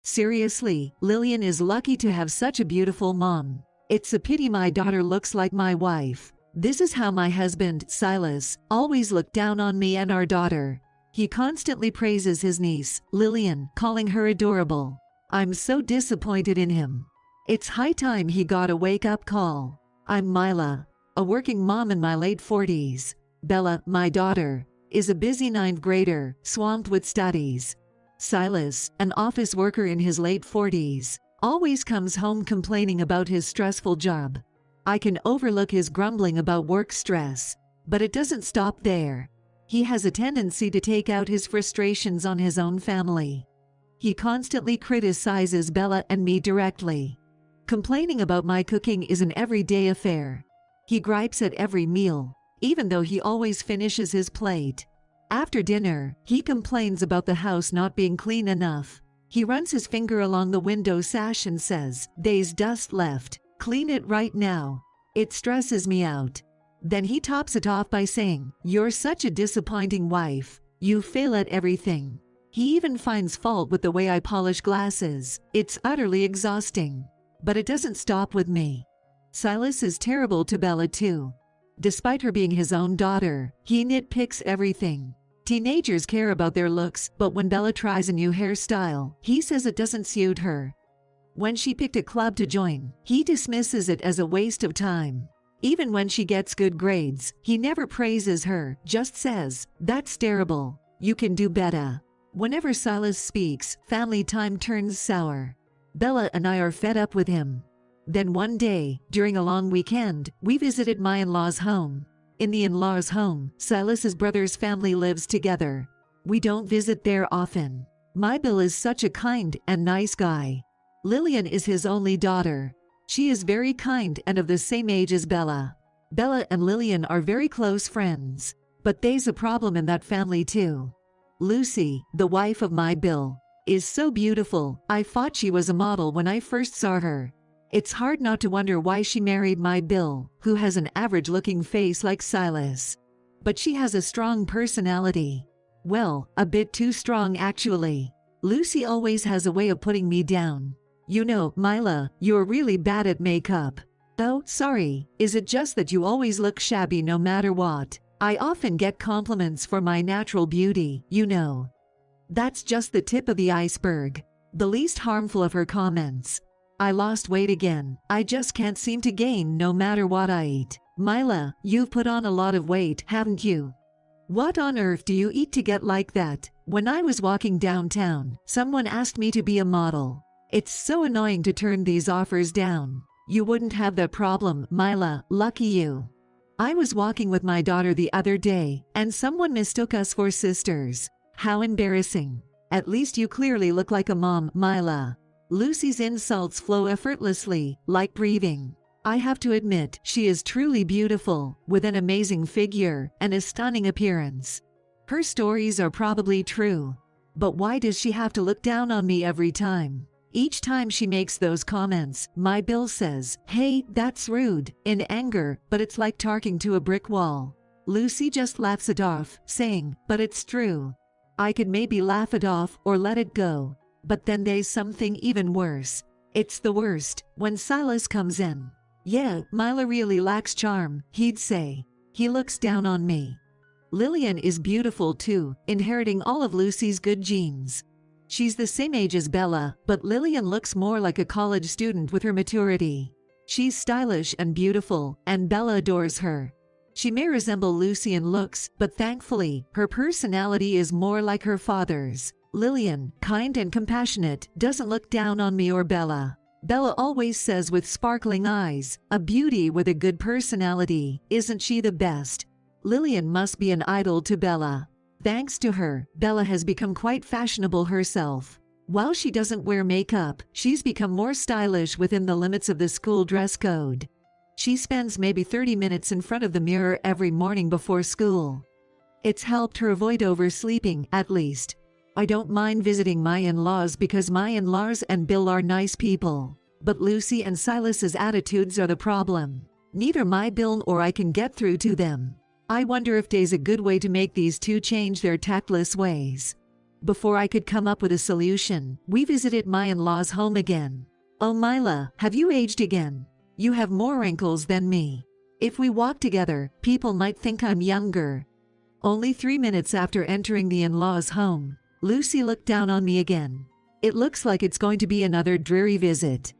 Seriously, Lillian is lucky to have such a beautiful mom. It's a pity my daughter looks like my wife. This is how my husband, Silas, always looked down on me and our daughter. He constantly praises his niece, Lillian, calling her adorable. I'm so disappointed in him. It's high time he got a wake-up call. I'm Mila, a working mom in my late 40s. Bella, my daughter, is a busy 9th grader, swamped with studies. Silas, an office worker in his late 40s, always comes home complaining about his stressful job. I can overlook his grumbling about work stress, but it doesn't stop there. He has a tendency to take out his frustrations on his own family. He constantly criticizes Bella and me directly. Complaining about my cooking is an everyday affair. He gripes at every meal, even though he always finishes his plate. After dinner, he complains about the house not being clean enough. He runs his finger along the window sash and says, "There's dust left. Clean it right now." It stresses me out. Then he tops it off by saying, "You're such a disappointing wife. You fail at everything." He even finds fault with the way I polish glasses. It's utterly exhausting. But it doesn't stop with me. Silas is terrible to Bella too. Despite her being his own daughter, he nitpicks everything. Teenagers care about their looks, but when Bella tries a new hairstyle, he says it doesn't suit her. When she picked a club to join, he dismisses it as a waste of time. Even when she gets good grades, he never praises her, just says, "That's terrible. You can do better." Whenever Silas speaks, family time turns sour. Bella and I are fed up with him. Then one day, during a long weekend, we visited my in-laws' home. In the in-laws' home, Silas's brother's family lives together. We don't visit there often. My Bill is such a kind and nice guy. Lillian is his only daughter. She is very kind and of the same age as Bella. Bella and Lillian are very close friends. But there's a problem in that family too. Lucy, the wife of my Bill, is so beautiful. I thought she was a model when I first saw her. It's hard not to wonder why she married my Bill, who has an average-looking face like Silas. But she has a strong personality. Well, a bit too strong actually. Lucy always has a way of putting me down. You know, Mila, you're really bad at makeup. Oh, sorry, is it just that you always look shabby no matter what? I often get compliments for my natural beauty, you know. That's just the tip of the iceberg. The least harmful of her comments. I lost weight again. I just can't seem to gain no matter what I eat. Mila, you've put on a lot of weight, haven't you? What on earth do you eat to get like that? When I was walking downtown, someone asked me to be a model. It's so annoying to turn these offers down. You wouldn't have that problem, Mila, lucky you. I was walking with my daughter the other day, and someone mistook us for sisters. How embarrassing. At least you clearly look like a mom, Mila. Lucy's insults flow effortlessly, like breathing. I have to admit, she is truly beautiful, with an amazing figure and a stunning appearance. Her stories are probably true. But why does she have to look down on me every time? Each time she makes those comments, my Bill says, "Hey, that's rude," in anger, but it's like talking to a brick wall. Lucy just laughs it off, saying, "But it's true." I could maybe laugh it off or let it go. But then there's something even worse. It's the worst, when Silas comes in. "Yeah, Mila really lacks charm," he'd say. He looks down on me. Lillian is beautiful too, inheriting all of Lucy's good genes. She's the same age as Bella, but Lillian looks more like a college student with her maturity. She's stylish and beautiful, and Bella adores her. She may resemble Lucy in looks, but thankfully, her personality is more like her father's. Lillian, kind and compassionate, doesn't look down on me or Bella. Bella always says with sparkling eyes, "A beauty with a good personality, isn't she the best?" Lillian must be an idol to Bella. Thanks to her, Bella has become quite fashionable herself. While she doesn't wear makeup, she's become more stylish within the limits of the school dress code. She spends maybe 30 minutes in front of the mirror every morning before school. It's helped her avoid oversleeping, at least. I don't mind visiting my in-laws because my in-laws and Bill are nice people. But Lucy and Silas's attitudes are the problem. Neither my Bill or I can get through to them. I wonder if there's a good way to make these two change their tactless ways. Before I could come up with a solution, we visited my in-laws' home again. "Oh Mila, have you aged again? You have more wrinkles than me. If we walk together, people might think I'm younger." Only 3 minutes after entering the in-laws' home, Lucy looked down on me again. "It looks like it's going to be another dreary visit.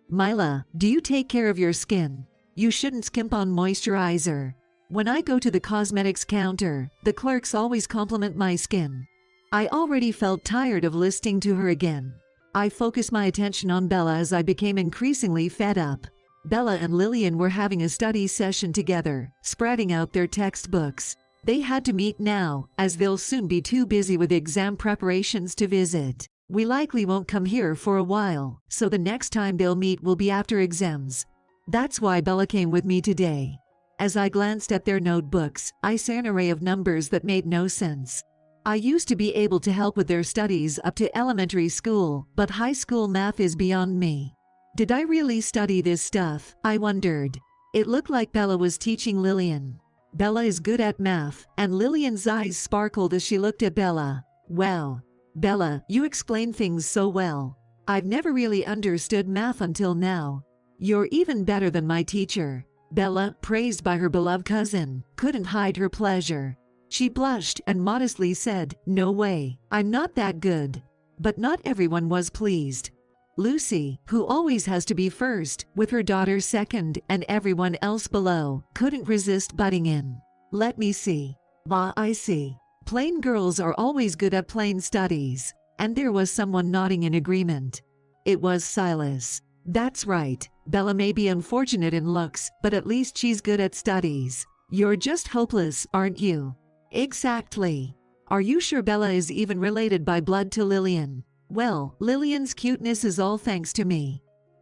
Mila, do you take care of your skin? You shouldn't skimp on moisturizer. When I go to the cosmetics counter, the clerks always compliment my skin." I already felt tired of listening to her again. I focused my attention on Bella as I became increasingly fed up. Bella and Lillian were having a study session together, spreading out their textbooks. They had to meet now, as they'll soon be too busy with exam preparations to visit. We likely won't come here for a while, so the next time they'll meet will be after exams. That's why Bella came with me today. As I glanced at their notebooks, I saw an array of numbers that made no sense. I used to be able to help with their studies up to elementary school, but high school math is beyond me. Did I really study this stuff? I wondered. It looked like Bella was teaching Lillian. Bella is good at math, and Lillian's eyes sparkled as she looked at Bella. "Well, Bella, you explain things so well. I've never really understood math until now. You're even better than my teacher." Bella, praised by her beloved cousin, couldn't hide her pleasure. She blushed and modestly said, "No way, I'm not that good." But not everyone was pleased. Lucy, who always has to be first, with her daughter second and everyone else below, couldn't resist butting in. "Let me see. I see. Plain girls are always good at plain studies." And there was someone nodding in agreement. It was Silas. "That's right. Bella may be unfortunate in looks, but at least she's good at studies. You're just hopeless, aren't you?" "Exactly. Are you sure Bella is even related by blood to Lillian?" "Well, Lillian's cuteness is all thanks to me.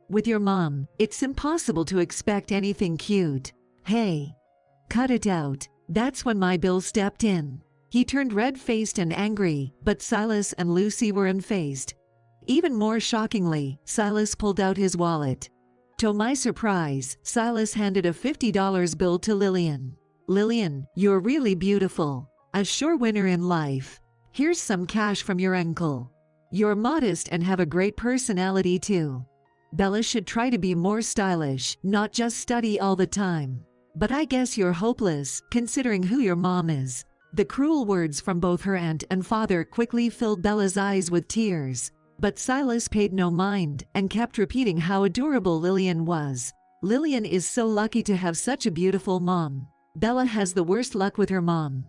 With your mom, it's impossible to expect anything cute." "Hey, cut it out." That's when my Bill stepped in. He turned red-faced and angry, but Silas and Lucy were unfazed. Even more shockingly, Silas pulled out his wallet. To my surprise, Silas handed a $50 bill to Lillian. "Lillian, you're really beautiful. A sure winner in life. Here's some cash from your uncle. You're modest and have a great personality too. Bella should try to be more stylish, not just study all the time. But I guess you're hopeless, considering who your mom is." The cruel words from both her aunt and father quickly filled Bella's eyes with tears. But Silas paid no mind and kept repeating how adorable Lillian was. "Lillian is so lucky to have such a beautiful mom. Bella has the worst luck with her mom.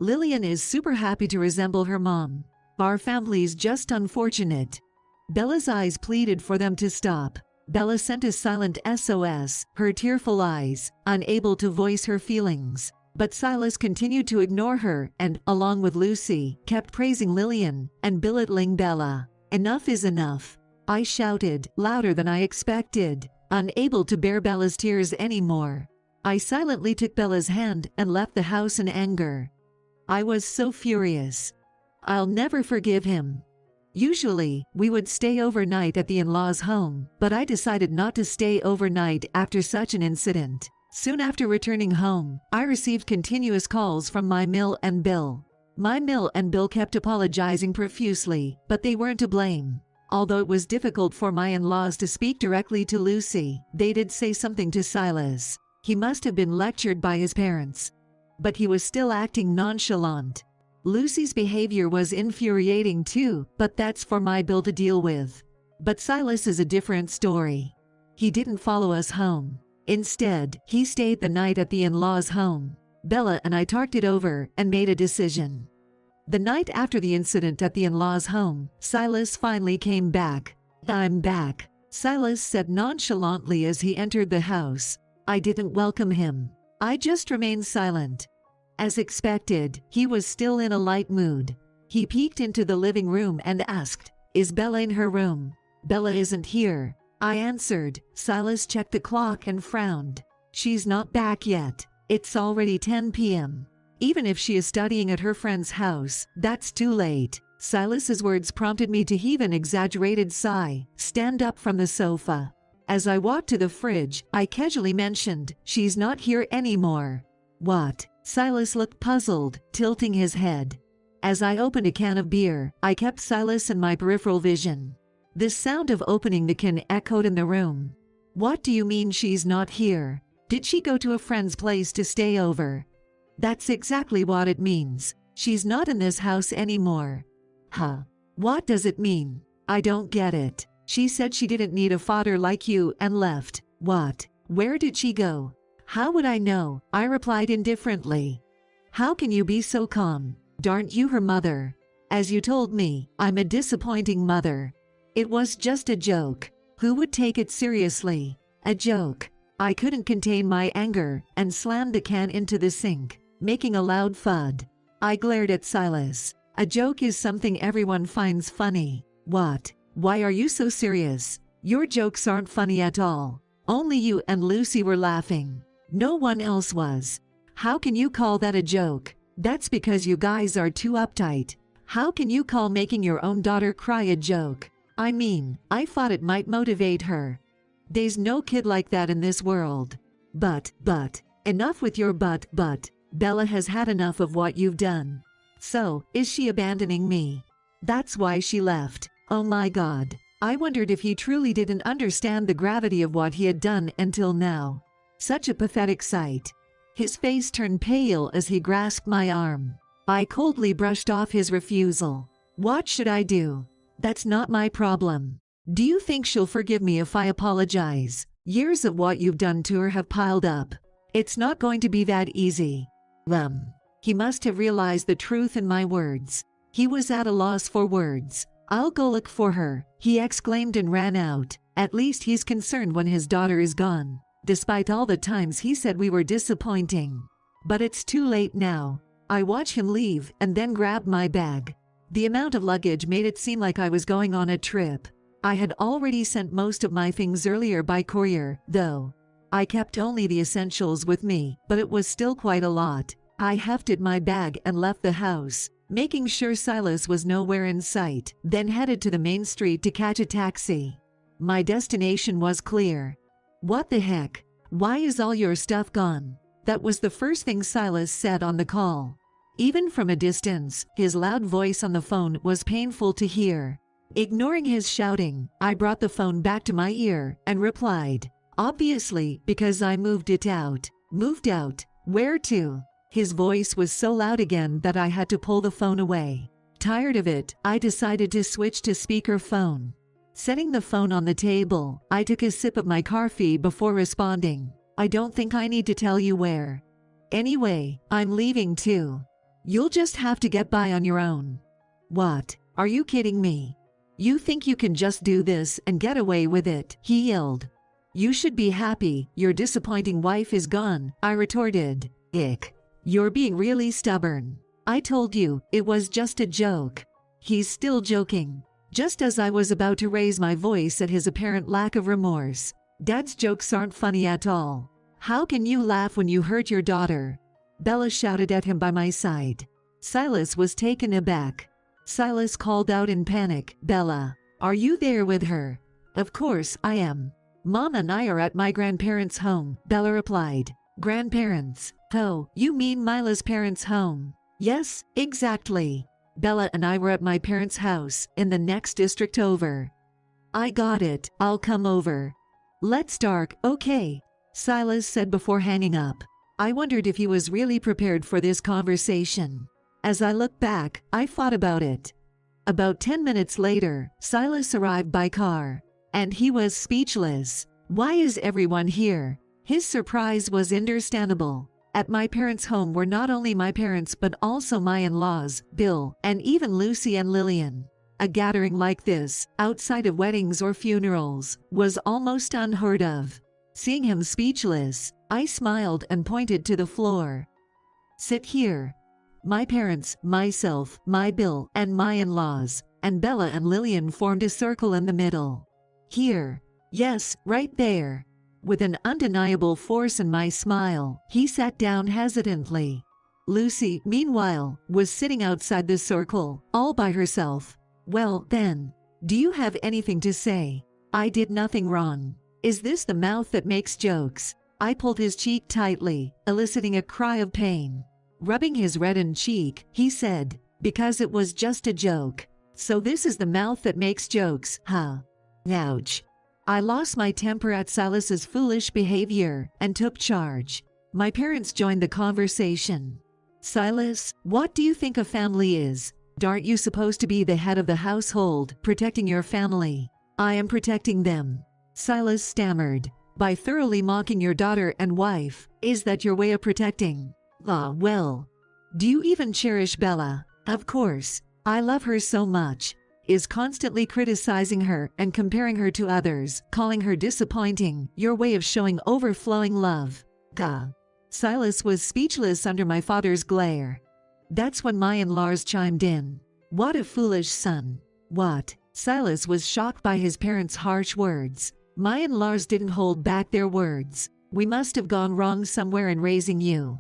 Lillian is super happy to resemble her mom. Our family's just unfortunate." Bella's eyes pleaded for them to stop. Bella sent a silent SOS, her tearful eyes, unable to voice her feelings. But Silas continued to ignore her and, along with Lucy, kept praising Lillian and belittling Bella. "Enough is enough," I shouted, louder than I expected, unable to bear Bella's tears anymore. I silently took Bella's hand and left the house in anger. I was so furious. I'll never forgive him. Usually, we would stay overnight at the in-laws' home, but I decided not to stay overnight after such an incident. Soon after returning home, I received continuous calls from my Mill and Bill. My Mill and Bill kept apologizing profusely, but they weren't to blame. Although it was difficult for my in-laws to speak directly to Lucy, they did say something to Silas. He must have been lectured by his parents. But he was still acting nonchalant. Lucy's behavior was infuriating too, but that's for my Bill to deal with. But Silas is a different story. He didn't follow us home. Instead, he stayed the night at the in-laws' home. Bella and I talked it over and made a decision. The night after the incident at the in-laws' home, Silas finally came back. "I'm back," Silas said nonchalantly as he entered the house. I didn't welcome him. I just remained silent. As expected, he was still in a light mood. He peeked into the living room and asked, "Is Bella in her room?" "Bella isn't here," I answered. Silas checked the clock and frowned. "She's not back yet. It's already 10 p.m. Even if she is studying at her friend's house, that's too late." Silas's words prompted me to heave an exaggerated sigh, stand up from the sofa. As I walked to the fridge, I casually mentioned, "She's not here anymore." "What?" Silas looked puzzled, tilting his head. As I opened a can of beer, I kept Silas in my peripheral vision. The sound of opening the can echoed in the room. What do you mean she's not here? Did she go to a friend's place to stay over? That's exactly what it means. She's not in this house anymore. Huh? What does it mean? I don't get it. She said she didn't need a father like you and left. What? Where did she go? How would I know? I replied indifferently. How can you be so calm? Aren't you her mother? As you told me, I'm a disappointing mother. It was just a joke. Who would take it seriously? A joke. I couldn't contain my anger and slammed the can into the sink, making a loud thud. I glared at Silas. A joke is something everyone finds funny. What? Why are you so serious? Your jokes aren't funny at all. Only you and Lucy were laughing. No one else was. How can you call that a joke? That's because you guys are too uptight. How can you call making your own daughter cry a joke? I mean, I thought it might motivate her. There's no kid like that in this world. But, enough with your but. Bella has had enough of what you've done. So, is she abandoning me? That's why she left. Oh my God. I wondered if he truly didn't understand the gravity of what he had done until now. Such a pathetic sight. His face turned pale as he grasped my arm. I coldly brushed off his refusal. What should I do? That's not my problem. Do you think she'll forgive me if I apologize? Years of what you've done to her have piled up. It's not going to be that easy. He must have realized the truth in my words. He was at a loss for words. I'll go look for her, he exclaimed and ran out. At least he's concerned when his daughter is gone, despite all the times he said we were disappointing. But it's too late now. I watch him leave and then grab my bag. The amount of luggage made it seem like I was going on a trip. I had already sent most of my things earlier by courier, though. I kept only the essentials with me, but it was still quite a lot. I hefted my bag and left the house, making sure Silas was nowhere in sight, then headed to the main street to catch a taxi. My destination was clear. What the heck? Why is all your stuff gone? That was the first thing Silas said on the call. Even from a distance, his loud voice on the phone was painful to hear. Ignoring his shouting, I brought the phone back to my ear and replied, obviously, because I moved it out. Moved out? Where to? His voice was so loud again that I had to pull the phone away. Tired of it, I decided to switch to speakerphone. Setting the phone on the table, I took a sip of my coffee before responding. I don't think I need to tell you where. Anyway, I'm leaving too. You'll just have to get by on your own. What? Are you kidding me? You think you can just do this and get away with it? He yelled. You should be happy, your disappointing wife is gone, I retorted. Ick. You're being really stubborn. I told you, it was just a joke. He's still joking. Just as I was about to raise my voice at his apparent lack of remorse. Dad's jokes aren't funny at all. How can you laugh when you hurt your daughter? Bella shouted at him by my side. Silas was taken aback. Silas called out in panic, Bella, are you there with her? Of course I am. Mom and I are at my grandparents' home, Bella replied. Grandparents? Oh, you mean Mila's parents' home? Yes, exactly. Bella and I were at my parents' house, in the next district over. I got it, I'll come over. Let's start, okay, Silas said before hanging up. I wondered if he was really prepared for this conversation. As I look back, I thought about it. About 10 minutes later, Silas arrived by car. And he was speechless. Why is everyone here? His surprise was understandable. At my parents' home were not only my parents but also my in-laws, Bill, and even Lucy and Lillian. A gathering like this, outside of weddings or funerals, was almost unheard of. Seeing him speechless, I smiled and pointed to the floor. Sit here. My parents, myself, my Bill, and my in-laws, and Bella and Lillian formed a circle in the middle. Here. Yes, right there. With an undeniable force in my smile, he sat down hesitantly. Lucy, meanwhile, was sitting outside the circle, all by herself. Well, then, do you have anything to say? I did nothing wrong. Is this the mouth that makes jokes? I pulled his cheek tightly, eliciting a cry of pain. Rubbing his reddened cheek, he said, Because it was just a joke. So this is the mouth that makes jokes, huh? Ouch. I lost my temper at Silas's foolish behavior and took charge. My parents joined the conversation. Silas, what do you think a family is? Aren't you supposed to be the head of the household, protecting your family? I am protecting them. Silas stammered. By thoroughly mocking your daughter and wife, is that your way of protecting? Ah, well. Do you even cherish Bella? Of course. I love her so much. Is constantly criticizing her and comparing her to others, calling her disappointing, your way of showing overflowing love. Gah. Silas was speechless under my father's glare. That's when my in-laws chimed in. What a foolish son. What? Silas was shocked by his parents' harsh words. My in-laws didn't hold back their words. We must have gone wrong somewhere in raising you.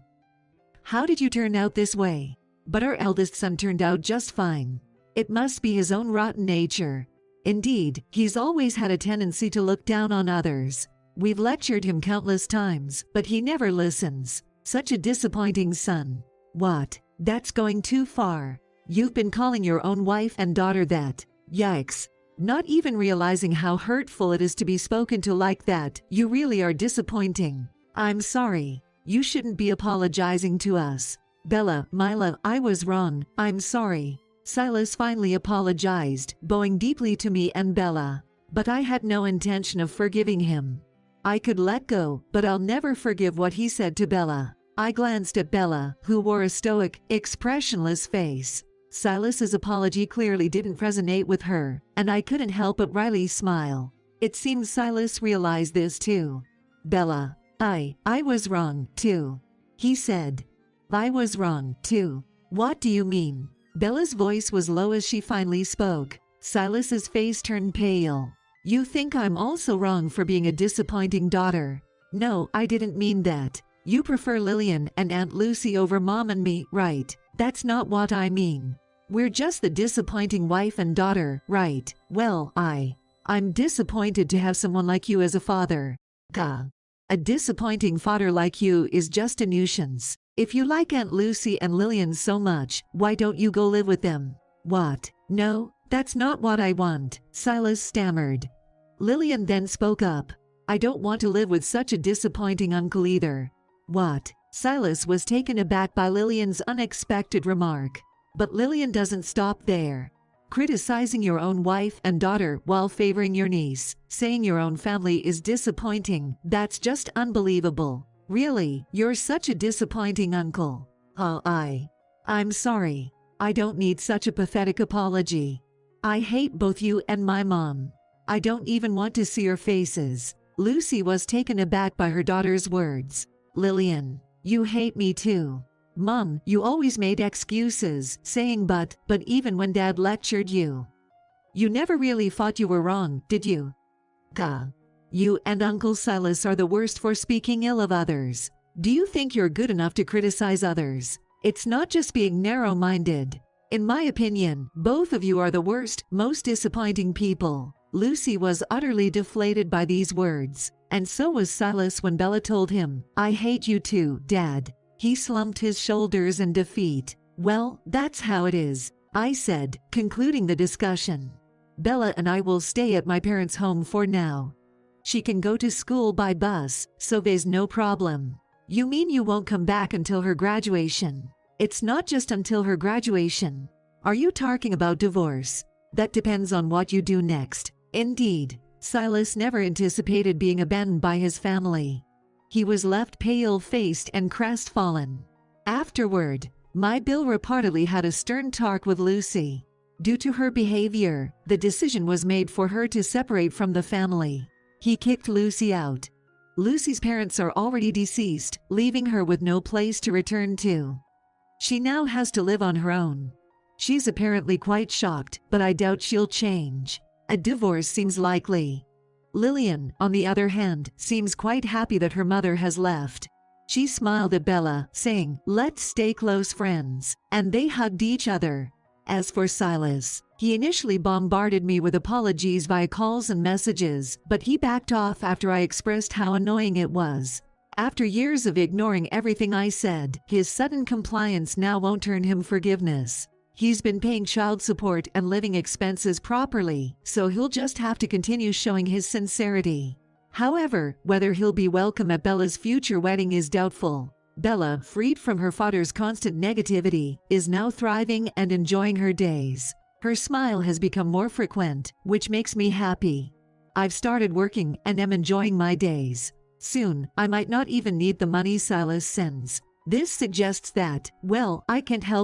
How did you turn out this way? But our eldest son turned out just fine. It must be his own rotten nature. Indeed, he's always had a tendency to look down on others. We've lectured him countless times, but he never listens. Such a disappointing son. What? That's going too far. You've been calling your own wife and daughter that. Yikes. Not even realizing how hurtful it is to be spoken to like that. You really are disappointing. I'm sorry. You shouldn't be apologizing to us. Bella, my love, I was wrong. I'm sorry. Silas finally apologized, bowing deeply to me and Bella. But I had no intention of forgiving him. I could let go, but I'll never forgive what he said to Bella. I glanced at Bella, who wore a stoic, expressionless face. Silas's apology clearly didn't resonate with her, and I couldn't help but wryly smile. It seems Silas realized this too. Bella, I was wrong, too. He said. I was wrong, too. What do you mean? Bella's voice was low as she finally spoke. Silas's face turned pale. You think I'm also wrong for being a disappointing daughter? No, I didn't mean that. You prefer Lillian and Aunt Lucy over Mom and me, right? That's not what I mean. We're just the disappointing wife and daughter, right? Well, I'm disappointed to have someone like you as a father. Gah. A disappointing father like you is just a nuisance. If you like Aunt Lucy and Lillian so much, why don't you go live with them? What? No, that's not what I want, Silas stammered. Lillian then spoke up. I don't want to live with such a disappointing uncle either. What? Silas was taken aback by Lillian's unexpected remark. But Lillian doesn't stop there. Criticizing your own wife and daughter while favoring your niece, saying your own family is disappointing, that's just unbelievable. Really, you're such a disappointing uncle. Oh, I'm sorry. I don't need such a pathetic apology. I hate both you and my mom. I don't even want to see your faces. Lucy was taken aback by her daughter's words. Lillian, you hate me too. Mom, you always made excuses, saying but even when Dad lectured you. You never really thought you were wrong, did you? Gah. You and Uncle Silas are the worst for speaking ill of others. Do you think you're good enough to criticize others? It's not just being narrow-minded. In my opinion, both of you are the worst, most disappointing people. Lucy was utterly deflated by these words, and so was Silas when Bella told him, I hate you too, Dad. He slumped his shoulders in defeat. Well, that's how it is, I said, concluding the discussion. Bella and I will stay at my parents' home for now. She can go to school by bus, so there's no problem. You mean you won't come back until her graduation? It's not just until her graduation. Are you talking about divorce? That depends on what you do next. Indeed, Silas never anticipated being abandoned by his family. He was left pale-faced and crestfallen. Afterward, my Bill reportedly had a stern talk with Lucy. Due to her behavior, the decision was made for her to separate from the family. He kicked Lucy out. Lucy's parents are already deceased, leaving her with no place to return to. She now has to live on her own. She's apparently quite shocked, but I doubt she'll change. A divorce seems likely. Lillian, on the other hand, seems quite happy that her mother has left. She smiled at Bella, saying, let's stay close friends, and they hugged each other. As for Silas, he initially bombarded me with apologies via calls and messages, but he backed off after I expressed how annoying it was. After years of ignoring everything I said, his sudden compliance now won't earn him forgiveness. He's been paying child support and living expenses properly, so he'll just have to continue showing his sincerity. However, whether he'll be welcome at Bella's future wedding is doubtful. Bella, freed from her father's constant negativity, is now thriving and enjoying her days. Her smile has become more frequent, which makes me happy. I've started working and am enjoying my days. Soon, I might not even need the money Silas sends. This suggests that, well, I can't help